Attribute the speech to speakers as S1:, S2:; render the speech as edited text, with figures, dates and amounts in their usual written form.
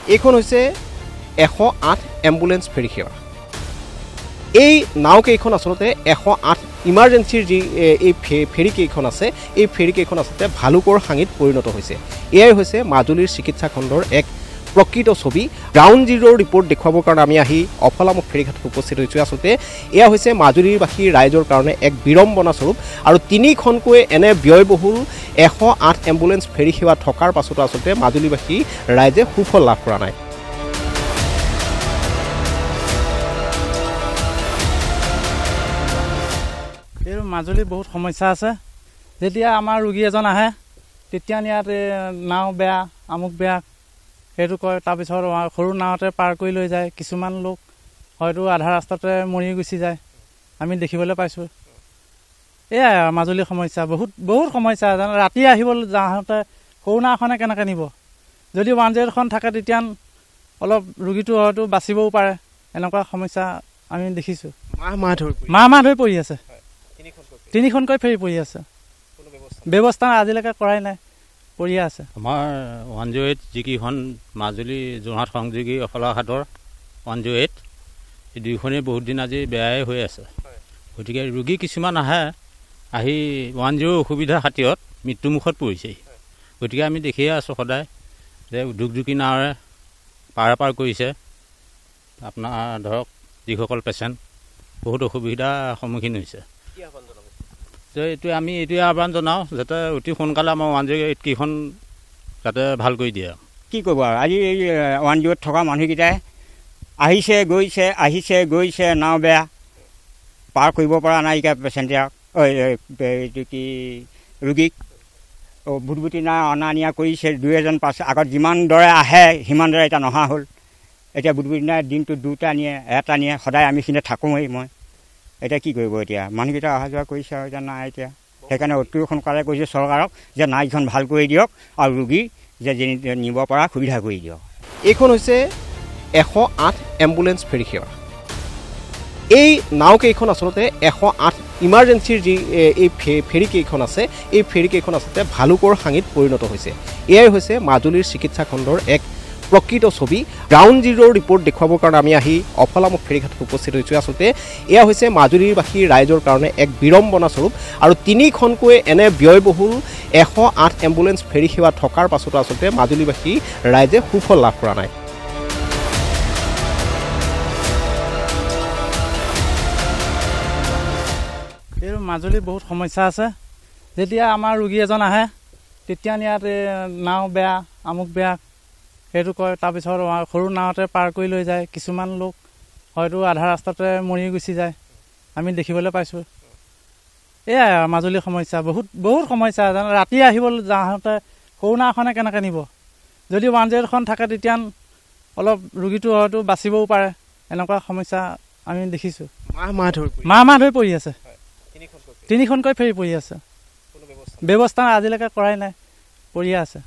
S1: এইখন হৈছে 108 ambulance ferry সেৱা। এই নাওকেইখন আচলতে 108 ইমাৰ্জেঞ্চিৰ যি এই ফেৰীকেইখন আছে, এই ফেৰীকেইখন আচলতে ভালুকৰ হাঙিত পৰিণত হৈছে। এয়াই হৈছে মাজুলীৰ চিকিৎসা খণ্ডৰ এক প্ৰকৃত ছবি। গ্ৰাউণ্ড জিৰোৰ ৰিপৰ্ট দেখুৱাবৰ কাৰণে আমি আহি অফলামুখ ফেৰীঘাটত উপস্থিত হৈছোঁ। আচলতে এয়া হৈছে মাজুলীবাসী ৰাইজৰ কাৰণে এক বিড়ম্বনা স্বৰূপ, আৰু 3খনকৈ এনে ব্যয়বহুল 108 এম্বুলেন্স ফেৰী সেৱা থকাৰ পাছতো আচলতে মাজুলীবাসী ৰাইজে সুফল লাভ কৰা নাই।
S2: এই মাজুলীত বহুত সমস্যা আছে। যেতিয়া আমাৰ ৰোগী এজন আহে তেতিয়া ইয়াত নাও বেয়া, আমুক বেয়া সেইটো কয়। তাৰপিছত সৰু নাৱতে পাৰ কৰি লৈ যায়। কিছুমান লোক হয়তো আধা ৰাস্তাতে মৰি গুচি যায়, আমি দেখিবলৈ পাইছোঁ। এয়াই মাজুলীৰ সমস্যা, বহুত সমস্যা। ৰাতি আহিবলৈ যাওঁতে সৰু নাওখনে কেনেকৈ নিব? যদি 108খন থাকে তেতিয়া অলপ ৰোগীটো হয়তো বাচিবও পাৰে। এনেকুৱা সমস্যা আমি দেখিছোঁ। মাহ ধৰি পৰি আছে। 3খনকৈ ফেৰী পৰি আছে। ব্যৱস্থা আজিলৈকে কৰাই নাই, পৰি আছে।
S3: আমাৰ 108 যিকেইখন মাজুলী যোৰহাট সংযোগী অফলাঘাটৰ 108, এই দুইখনেই বহুত দিন আজি বেয়াই হৈ আছে। গতিকে ৰোগী কিছুমান আহি 108 অসুবিধা খাতিৰত মৃত্যুমুখত পৰিছেহি। গতিকে আমি দেখিয়ে আছোঁ সদায় যে উদ্যোগযোগী নাৱেৰে পাৰ কৰিছে। আপোনাৰ ধৰক যিসকল পেচেণ্ট বহুত অসুবিধাৰ সন্মুখীন হৈছে। আমি এইটোৱে আহ্বান জনাওঁ যাতে অতি সোনকালে আমাৰ 108 কেইখন যাতে ভাল কৰি দিয়ে।
S4: কি ক'ব আৰু, আজি এই 108 থকা মানুহকেইটাই আহিছে গৈছে, নাও বেয়া, পাৰ কৰিব পৰা নাই এতিয়া পেচেণ্টক, এইটো কি ৰোগীক ভুটভুটি নাই অনা নিয়া কৰিছে। 2-এজন পাছ আগত যিমান দৰে আহে সিমান দৰে এতিয়া নহা হ'ল। এতিয়া ভুটভুটি নাই, দিনটো 2টা নিয়ে, 1টা নিয়ে, সদায় আমি সেইখিনি থাকোঁৱেই। মই এতিয়া কি কৰিব? এতিয়া মানুহকেইটা অহা যোৱা কৰিছে আৰু এতিয়া নাই। এতিয়া সেইকাৰণে অতি সোনকালে কৈছে চৰকাৰক যে নাওকেইখন ভাল কৰি দিয়ক আৰু ৰোগী যে নিব পৰা সুবিধা কৰি দিয়ক।
S1: এইখন হৈছে 108 এম্বুলেন্স ফেৰী সেৱা। এই নাওকেইখন আচলতে 108 ইমাৰ্জেঞ্চিৰ যি এই ফেৰীকেইখন আছে, এই ফেৰীকেইখন আচলতে ভালুকৰ হাঙিত পৰিণত হৈছে। এয়াই হৈছে মাজুলীৰ চিকিৎসা খণ্ডৰ এক প্ৰকৃত ছবি। গ্ৰাউণ্ড জিৰোৰ ৰিপৰ্ট দেখুৱাবৰ কাৰণে আমি আহি অফলামুখ ফেৰীঘাটত উপস্থিত হৈছোঁ। আচলতে এয়া হৈছে মাজুলীবাসী ৰাইজৰ কাৰণে এক বিড়ম্বনা স্বৰূপ, আৰু 3খনকৈ এনে ব্যয়বহুল 108 এম্বুলেন্স ফেৰী সেৱা থকাৰ পাছতো আচলতে মাজুলীবাসী ৰাইজে সুফল লাভ কৰা নাই।
S2: এই মাজুলীত বহুত সমস্যা আছে। যেতিয়া আমাৰ ৰোগী এজন আহে তেতিয়া ইয়াত নাও বেয়া, আমুক বেয়া সেইটো কয়। তাৰপিছত সৰু নাৱতে পাৰ কৰি লৈ যায়। কিছুমান লোক হয়তো আধা ৰাস্তাতে মৰি গুচি যায়, আমি দেখিবলৈ পাইছোঁ। এয়াই মাজুলীৰ সমস্যা, বহুত সমস্যা। ৰাতি আহিবলৈ যাওঁতে সৰু নাওখনে কেনেকৈ নিব? যদি 108খন থাকে তেতিয়া অলপ ৰোগীটো হয়তো বাচিবও পাৰে। এনেকুৱা সমস্যা আমি দেখিছোঁ। মাহ ধৰি পৰি আছে। 3খনকৈ ফেৰী পৰি আছে। ব্যৱস্থা আজিলৈকে কৰাই নাই, পৰি আছে।